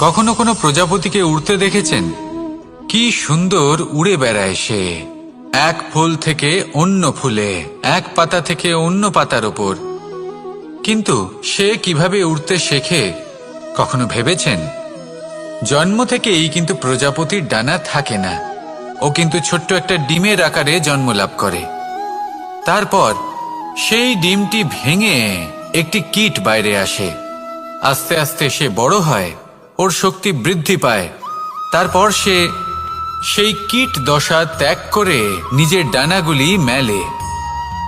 কখনো কোনো প্রজাপতিকে উড়তে দেখেছেন? কি সুন্দর উড়ে বেড়ায় সে, এক ফুল থেকে অন্য ফুলে, এক পাতা থেকে অন্য পাতার ওপর। কিন্তু সে কিভাবে উড়তে শেখে কখনো ভেবেছেন? জন্ম থেকেই কিন্তু প্রজাপতির ডানা থাকে না, ও কিন্তু ছোট্ট একটা ডিমের আকারে জন্ম লাভ করে। তারপর সেই ডিমটি ভেঙে একটি কীট বাইরে আসে। আস্তে আস্তে সে বড় হয়, ওর শক্তি বৃদ্ধি পায়। তারপর সে সেই কীট দশা ত্যাগ করে নিজের ডানাগুলি মেলে।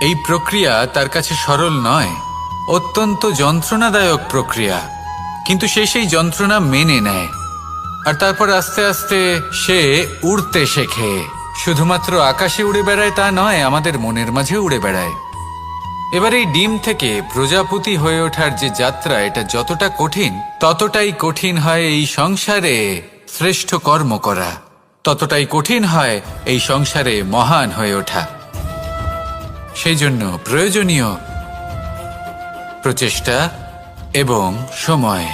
এই প্রক্রিয়া তার কাছে সরল নয়, অত্যন্ত যন্ত্রণাদায়ক প্রক্রিয়া, কিন্তু সে সেই যন্ত্রণা মেনে নেয়। আর তারপর আস্তে আস্তে সে উড়তে শেখে। শুধুমাত্র আকাশে উড়ে বেড়ায় তা নয়, আমাদের মনের মাঝে উড়ে বেড়ায়। এবার এই ডিম থেকে প্রজাপতি হয়ে ওঠার যে যাত্রা, এটা যতটা কঠিন, ততটাই কঠিন হয় এই সংসারে শ্রেষ্ঠ কর্ম করা, ততটাই কঠিন হয় এই সংসারে মহান হয়ে ওঠা। সেই জন্য প্রয়োজনীয় প্রচেষ্টা এবং সময়।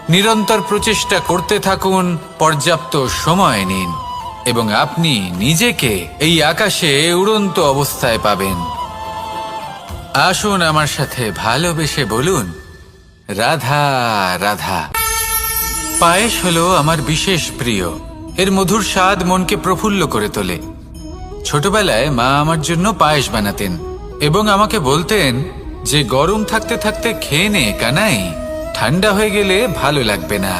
নিরন্তর প্রচেষ্টা করতে থাকুন, পর্যাপ্ত সময় নিন, এবং আপনি নিজেকে এই আকাশে উড়ন্ত অবস্থায় পাবেন। আসুন আমার সাথে ভালোবেসে বলুন, রাধা রাধা। পায়েস হলো আমার বিশেষ প্রিয়। এর মধুর স্বাদ মনকে প্রফুল্ল করে তোলে। ছোটবেলায় মা আমার জন্য পায়েস বানাতেন এবং আমাকে বলতেন যে গরম থাকতে থাকতে খেয়ে নে কানাই, ঠান্ডা হয়ে গেলে ভালো লাগবে না।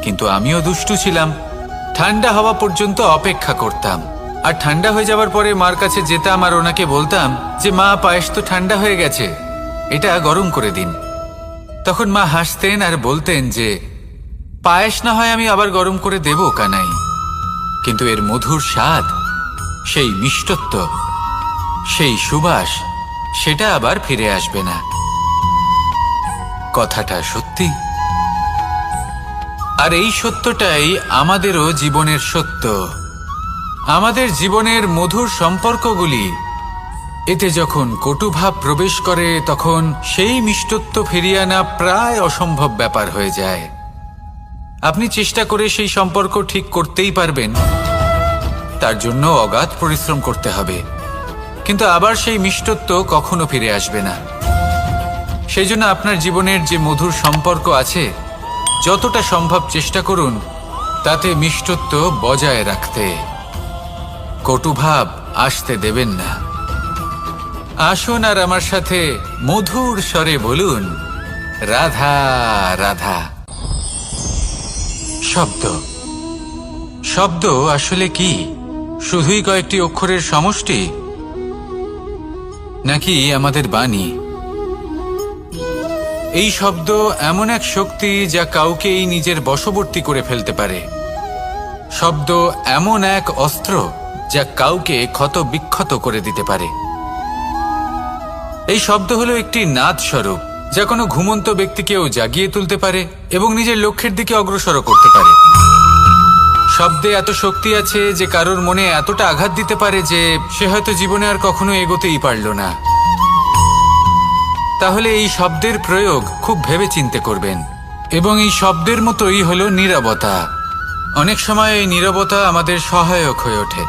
কিন্তু আমিও দুষ্টু ছিলাম, ঠান্ডা হওয়া পর্যন্ত অপেক্ষা করতাম, আর ঠান্ডা হয়ে যাবার পরে মার কাছে যেতাম আর ওনাকে বলতাম যে মা, পায়েস তো ঠান্ডা হয়ে গেছে, এটা গরম করে দিন। তখন মা হাসতেন আর বলতেন যে পায়েস না হয় আমি আবার গরম করে দেব কানাই, কিন্তু এর মধুর স্বাদ, সেই মিষ্টত্ব, সেই সুবাস, সেটা আবার ফিরে আসবে না। কথাটা সত্যি। আর এই সত্যটাই আমাদেরও জীবনের সত্য। আমাদের জীবনের মধুর সম্পর্কগুলি, এতে যখন কটুভাব প্রবেশ করে তখন সেই মিষ্টত্ব ফিরিয়ে আনা প্রায় অসম্ভব ব্যাপার হয়ে যায়। আপনি চেষ্টা করে সেই সম্পর্ক ঠিক করতেই পারবেন, তার জন্য অগাধ পরিশ্রম করতে হবে, কিন্তু আবার সেই মিষ্টত্ব কখনো ফিরে আসবে না। সেই জন্য আপনার জীবনের যে মধুর সম্পর্ক আছে, যতটা সম্ভব চেষ্টা করুন তাতে মিষ্টত্ব বজায় রাখতে। কটুভাব আসতে দেবেন না। আসুন আর আমার সাথে মধুর স্বরে বলুন, রাধা রাধা। শব্দ। শব্দ আসলে কি? শুধুই কয়েকটি অক্ষরের সমষ্টি, নাকি আমাদের বাণী? এই শব্দ এমন এক শক্তি যা কাউকেই নিজের বশবর্তী করে ফেলতে পারে। শব্দ এমন এক অস্ত্র যা কাউকে ক্ষত বিক্ষত করে দিতে পারে। এই শব্দ হলো একটি নাদ স্বরূপ, যা কোনো ঘুমন্ত ব্যক্তিকেও জাগিয়ে তুলতে পারে এবং নিজের লক্ষ্যের দিকে অগ্রসর করতে পারে। শব্দে এত শক্তি আছে যে কারোর মনে এতটা আঘাত দিতে পারে যে সে হয়তো জীবনে আর কখনো এগোতেই পারল না। তাহলে এই শব্দের প্রয়োগ খুব ভেবে চিন্তে করবেন। এবং এই শব্দের মতোই হলো নীরবতা। অনেক সময় এই নীরবতা আমাদের সহায়ক হয়ে ওঠে।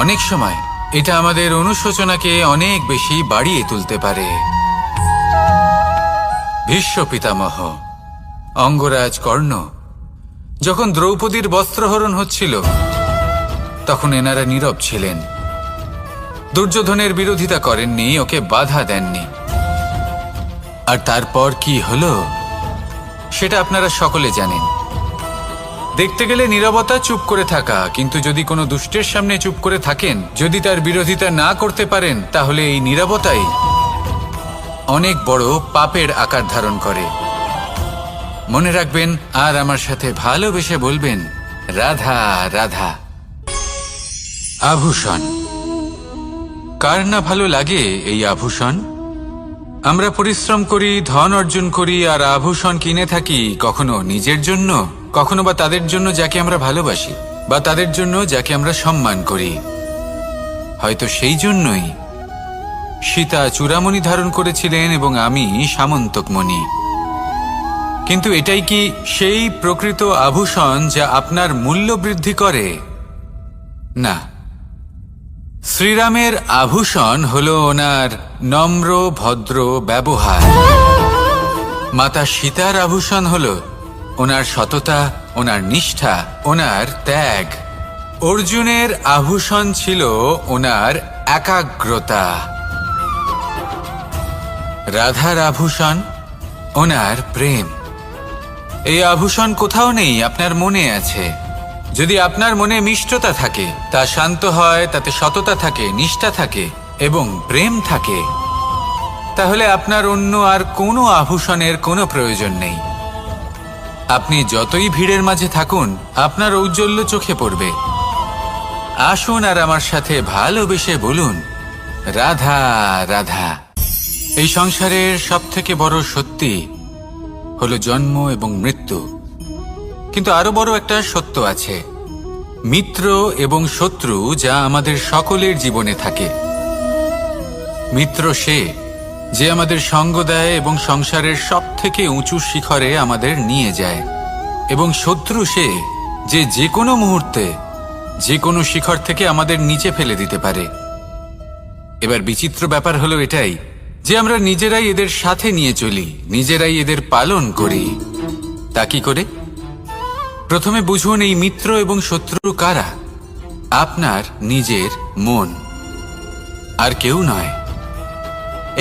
অনেক সময় এটা আমাদের অনুশোচনাকে অনেক বেশি বাড়িয়ে তুলতে পারে। ভীষ্ম পিতামহ, অঙ্গরাজ কর্ণ, যখন দ্রৌপদীর বস্ত্রহরণ হচ্ছিল তখন এনারা নীরব ছিলেন। দুর্যোধনের বিরোধিতা করেননি, ওকে বাধা দেননি। আর তারপর কি হলো সেটা আপনারা সকলে জানেন। দেখতে গেলে নীরবতা চুপ করে থাকা, কিন্তু যদি কোনো দুষ্টের সামনে চুপ করে থাকেন, যদি তার বিরোধিতা না করতে পারেন, তাহলে এই নীরবতাই অনেক বড় পাপের আকার ধারণ করে। মনে রাখবেন আর আমার সাথে ভালোবেসে বলবেন, রাধা রাধা। আভূষণ। কার না ভালো লাগে এই আভূষণ? আমরা পরিশ্রম করি, ধন অর্জন করি, আর আভূষণ কিনে থাকি, কখনো নিজের জন্য, কখনো বা তাদের জন্য যাকে আমরা ভালোবাসি, বা তাদের জন্য যাকে আমরা সম্মান করি। হয়তো সেই জন্যই সীতা চূড়ামণি ধারণ করেছিলেন এবং আমি সামন্তকমণি। কিন্তু এটাই কি সেই প্রকৃত আভূষণ যা আপনার মূল্য বৃদ্ধি করে? না, শ্রীরামের আভূষণ হলো ওনার নম্র ভদ্র ব্যবহার। মাতা সীতার আভূষণ হলো ওনার সততা, ওনার নিষ্ঠা, ওনার ত্যাগ। অর্জুনের আভূষণ ছিল ওনার একাগ্রতা। রাধার আভূষণ ওনার প্রেম। এই আভূষণ কোথাও নেই, আপনার মনে আছে। যদি আপনার মনে মিষ্টতা থাকে, তা শান্ত হয়, তাতে সততা থাকে, নিষ্ঠা থাকে এবং প্রেম থাকে, তাহলে আপনার অন্য আর কোনো আভূষণের কোনো প্রয়োজন নেই। আপনি যতই ভিড়ের মাঝে থাকুন, আপনার ঔজ্জ্বল্য চোখে পড়বে। আসুন আর আমার সাথে ভালোবেসে বলুন, রাধা রাধা। এই সংসারের সবথেকে বড় সত্যি হলো জন্ম এবং মৃত্যু, কিন্তু আরো বড় একটা সত্য আছে, মিত্র এবং শত্রু, যা আমাদের সকলের জীবনে থাকে। মিত্র সে যে আমাদের সঙ্গ দেয় এবং সংসারের সবথেকে উঁচু শিখরে আমাদের নিয়ে যায়, এবং শত্রু সে যে যে কোনো মুহূর্তে যে কোনো শিখর থেকে আমাদের নিচে ফেলে দিতে পারে। এবার বিচিত্র ব্যাপার হলো এটাই যে আমরা নিজেরাই এদের সাথে নিয়ে চলি, নিজেরাই এদের পালন করি। তা কি করে? প্রথমে বুঝুন এই মিত্র এবং শত্রু কারা। আপনার নিজের মন, আর কেউ নয়।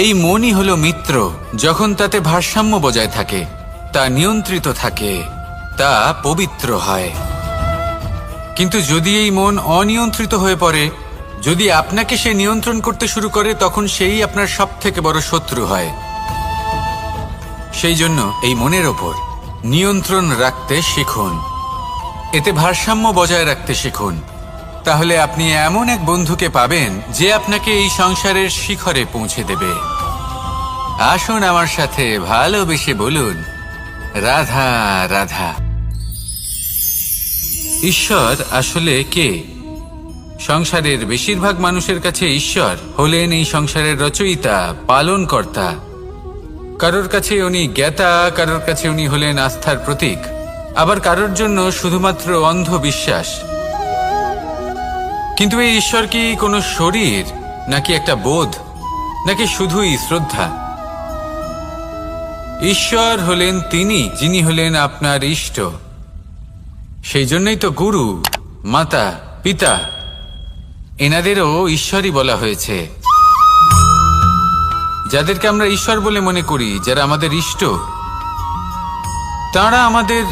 এই মনই হলো মিত্র। যখন তাতে ভারসাম্য বজায় থাকে, তা নিয়ন্ত্রিত থাকে, তা পবিত্র হয়। কিন্তু যদি এই মন অনিয়ন্ত্রিত হয়ে পড়ে, যদি আপনাকে সে নিয়ন্ত্রণ করতে শুরু করে, তখন সেই আপনার সবথেকে বড় শত্রু হয়। সেই জন্য এই মনের ওপর নিয়ন্ত্রণ রাখতে শিখুন, এতে ভারসাম্য বজায় রাখতে শিখুন। তাহলে আপনি এমন এক বন্ধুকে পাবেন যে আপনাকে এই সংসারের শিখরে পৌঁছে দেবে। আসুন আমার সাথে ভালোবেসে বলুন, রাধা রাধা। ঈশ্বর আসলে কে? সংসারের বেশিরভাগ মানুষের কাছে ঈশ্বর হলেন এই সংসারের রচয়িতা, পালনকর্তা। কারোর কাছে উনি জ্ঞাতা, কারোর কাছে উনি হলেন আস্থার প্রতীক, আবার কারোর জন্য শুধুমাত্র অন্ধবিশ্বাস। কিন্তু এই ঈশ্বর কি কোনো শরীর, নাকি একটা বোধ, নাকি শুধুই শ্রদ্ধা? ঈশ্বর হলেন তিনি যিনি হলেন আপনার ইষ্ট। সেই জন্যই তো গুরু, মাতা, পিতা এনাদেরও ঈশ্বরই বলা হয়েছে। যাদেরকে আমরা ঈশ্বর বলে মনে করি, যারা আমাদের ইষ্ট, তারা আমাদের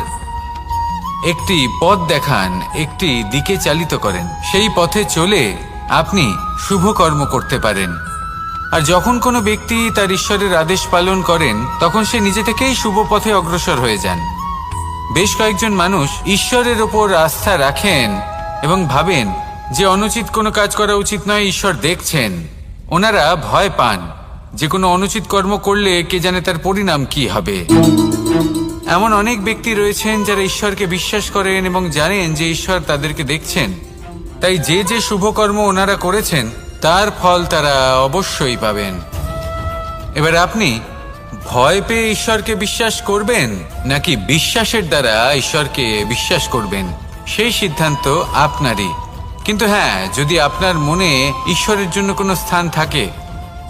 একটি পথ দেখান, একটি দিকে চালিত করেন। সেই পথে চলে আপনি শুভ কর্ম করতে পারেন। আর যখন কোনো ব্যক্তি তার ঈশ্বরের আদেশ পালন করেন, তখন সে নিজে থেকেই শুভ পথে অগ্রসর হয়ে যান। বেশ কয়েকজন মানুষ ঈশ্বরের ওপর আস্থা রাখেন এবং ভাবেন যে অনুচিত কোনো কাজ করা উচিত নয়, ঈশ্বর দেখছেন। ওনারা ভয় পান যে কোনো অনুচিত কর্ম করলে কে জানে তার পরিণাম কি হবে। এমন অনেক ব্যক্তি রয়েছেন যারা ঈশ্বরকে বিশ্বাস করেন এবং জানেন যে ঈশ্বর তাদেরকে দেখছেন, তাই যে যে শুভ কর্ম ওনারা করেছেন তার ফল তারা অবশ্যই পাবেন। এবার আপনি ভয় পেয়ে ঈশ্বরকে বিশ্বাস করবেন, নাকি বিশ্বাসের দ্বারা ঈশ্বরকে বিশ্বাস করবেন, সেই সিদ্ধান্ত আপনারই। কিন্তু হ্যাঁ, যদি আপনার মনে ঈশ্বরের জন্য কোনো স্থান থাকে,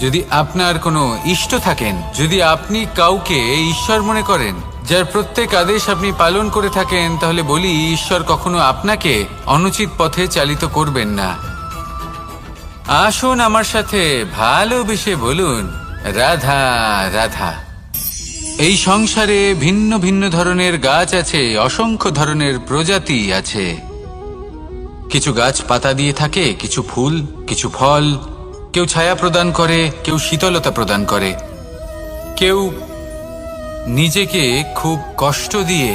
যদি আপনার কোনো ইষ্ট থাকেন, যদি আপনি কাউকে ঈশ্বর মনে করেন, যার প্রত্যেক আদেশ আপনি পালন করে থাকেন, তাহলে বলি, ঈশ্বর কখনো আপনাকে অনুচিত পথে চালিত করবেন না। আসুন আমার সাথে ভালোবেসে বলুন, রাধা রাধা। এই সংসারে ভিন্ন ভিন্ন ধরনের গাছ আছে, অসংখ্য ধরনের প্রজাতি আছে। কিছু গাছ পাতা দিয়ে থাকে, কিছু ফুল, কিছু ফল। কেউ ছায়া প্রদান করে, কেউ শীতলতা প্রদান করে, কেউ নিজেকে খুব কষ্ট দিয়ে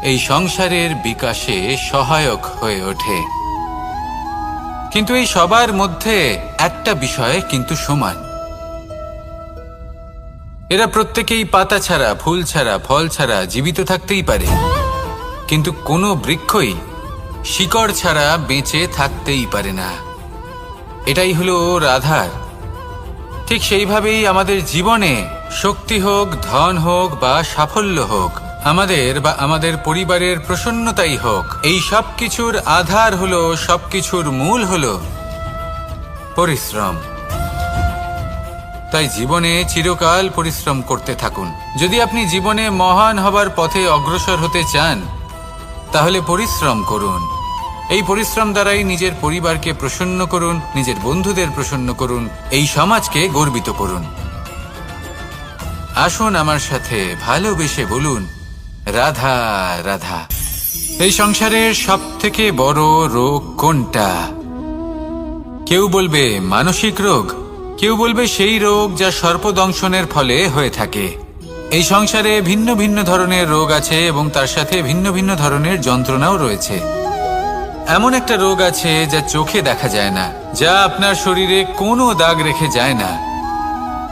এই সংসারের বিকাশে সহায়ক হয়ে ওঠে। কিন্তু এই সবার মধ্যে একটা বিষয় কিন্তু সমান, এরা প্রত্যেকেই পাতা ছাড়া, ফুল ছাড়া, ফল ছাড়া জীবিত থাকতেই পারে, কিন্তু কোনো বৃক্ষই শিকড় ছাড়া বেঁচে থাকতেই পারে না। এটাই হলো রাধার। ঠিক সেইভাবেই আমাদের জীবনে শক্তি হোক, ধন হোক বা সাফল্য হোক, আমাদের বা আমাদের পরিবারের প্রসন্নতাই হোক, এই সব কিছুর আধার হলো, সবকিছুর মূল হলো পরিশ্রম। তাই জীবনে চিরকাল পরিশ্রম করতে থাকুন। যদি আপনি জীবনে মহান হবার পথে অগ্রসর হতে চান, তাহলে পরিশ্রম করুন। এই পরিশ্রম দ্বারাই নিজের পরিবারকে প্রসন্ন করুন, নিজের বন্ধুদের প্রসন্ন করুন, এই সমাজকে গর্বিত করুন। আসুন আমার সাথে ভালোবেসে বলুন, রাধা রাধা। এই সংসারের সব থেকে বড় রোগ কোনটা? কেউ বলবে মানসিক রোগ, কেউ বলবে সেই রোগ যা সর্পদংশনের ফলে হয়ে থাকে। এই সংসারে ভিন্ন ভিন্ন ধরনের রোগ আছে এবং তার সাথে ভিন্ন ভিন্ন ধরনের যন্ত্রণাও রয়েছে। এমন একটা রোগ আছে যা চোখে দেখা যায় না, যা আপনার শরীরে কোনো দাগ রেখে যায় না,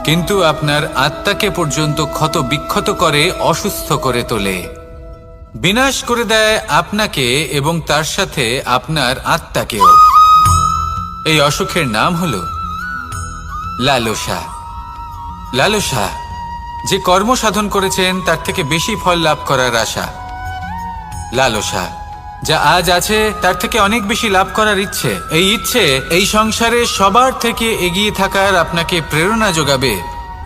কিন্তু আপনার আত্মাকে পর্যন্ত ক্ষত বিক্ষত করে, অসুস্থ করে তোলে, বিনাশ করে দেয় আপনাকে এবং তার সাথে আপনার আত্মাকেও। এই অসুখের নাম হলো লালসা। লালসা, যে কর্ম সাধন করেছেন তার থেকে বেশি ফল লাভ করার আশা। লালসা, যা আজ আছে তার থেকে অনেক বেশি লাভ করার ইচ্ছে। এই ইচ্ছে এই সংসারে সবার থেকে এগিয়ে থাকার আপনাকে প্রেরণা যোগাবে,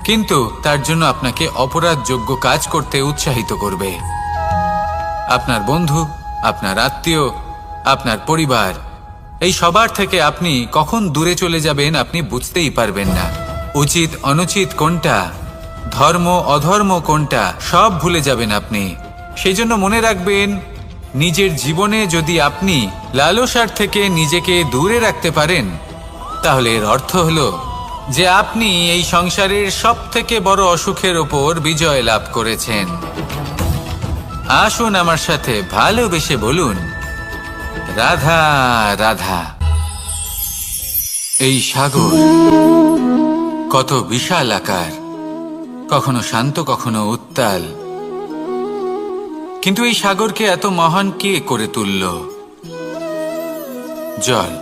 কিন্তু তার জন্য আপনাকে অপরাধযোগ্য কাজ করতে উৎসাহিত করবে। আপনার বন্ধু, আপনার আত্মীয়, আপনার পরিবার, এই সবার থেকে আপনি কখন দূরে চলে যাবেন আপনি বুঝতেই পারবেন না। উচিত অনুচিত কোনটা, ধর্ম অধর্ম কোনটা, সব ভুলে যাবেন আপনি। সেই জন্য মনে রাখবেন, নিজের জীবনে যদি আপনি লালসার থেকে নিজেকে দূরে রাখতে পারেন, তাহলে এর অর্থ হলো যে আপনি এই সংসারের সব থেকে বড় অসুখের ওপর বিজয় লাভ করেছেন। আসুন আমার সাথে ভালোবেসে বলুন, রাধা রাধা। এই সাগর কত বিশাল আকার, কখনো শান্ত কখনো উত্তাল, কিন্তু এই সাগরকে এত মহান কে করে তুলল? জল।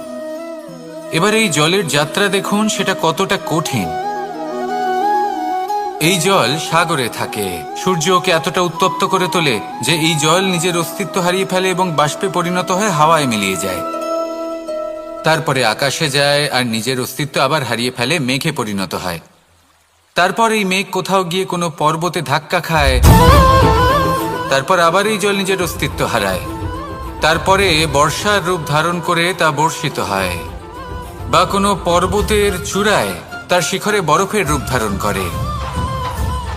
এবার এই জলের যাত্রা দেখুন, সেটা কতটা কঠিন। এই জল সাগরে থাকে, সূর্য ওকে এতটা উত্তপ্ত করে তোলে যে এই জল নিজের অস্তিত্ব হারিয়ে ফেলে এবং বাষ্পে পরিণত হয়ে হাওয়ায় মিলিয়ে যায়। তারপরে আকাশে যায় আর নিজের অস্তিত্ব আবার হারিয়ে ফেলে, মেঘে পরিণত হয়। তারপর এই মেঘ কোথাও গিয়ে কোনো পর্বতে ধাক্কা খায়, তারপর আবার এই জল নিজের অস্তিত্ব হারায়। তারপরে বর্ষার রূপ ধারণ করে তা বর্ষিত হয়, বা কোনো পর্বতের চূড়ায় তার শিখরে বরফের রূপ ধারণ করে।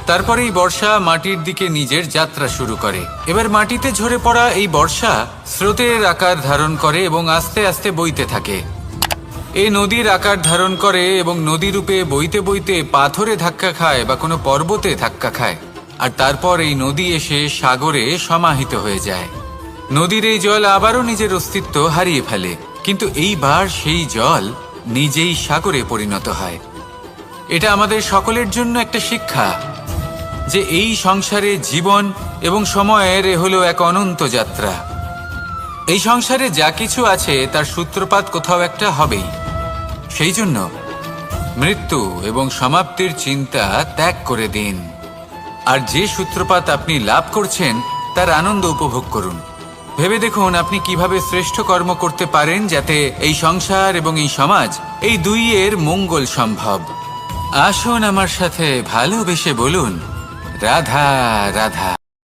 তারপরেই বর্ষা মাটির দিকে নিজের যাত্রা শুরু করে। এবার মাটিতে ঝরে পড়া এই বর্ষা স্রোতের আকার ধারণ করে এবং আস্তে আস্তে বইতে থাকে। এই নদীর আকার ধারণ করে এবং নদী রূপে বইতে বইতে পাথরে ধাক্কা খায় বা কোনো পর্বতে ধাক্কা খায়, আর তারপর এই নদী এসে সাগরে সমাহিত হয়ে যায়। নদীর এই জল আবারও নিজের অস্তিত্ব হারিয়ে ফেলে, কিন্তু এইবার সেই জল নিজেই সাগরে পরিণত হয়। এটা আমাদের সকলের জন্য একটা শিক্ষা যে এই সংসারে জীবন এবং সময়ের এ হলো এক অনন্ত যাত্রা। এই সংসারে যা কিছু আছে তার সূত্রপাত কোথাও একটা হবেই। সেই জন্য মৃত্যু এবং সমাপ্তির চিন্তা ত্যাগ করে দিন, আর যে সূত্রপাত আপনি লাভ করছেন তার আনন্দ উপভোগ করুন। ভেবে দেখুন আপনি কিভাবে শ্রেষ্ঠ কর্ম করতে পারেন যাতে এই সংসার এবং এই সমাজ, এই দুইয়ের মঙ্গল সম্ভব। আসুন আমার সাথে ভালোবেসে বলুন, রাধা রাধা।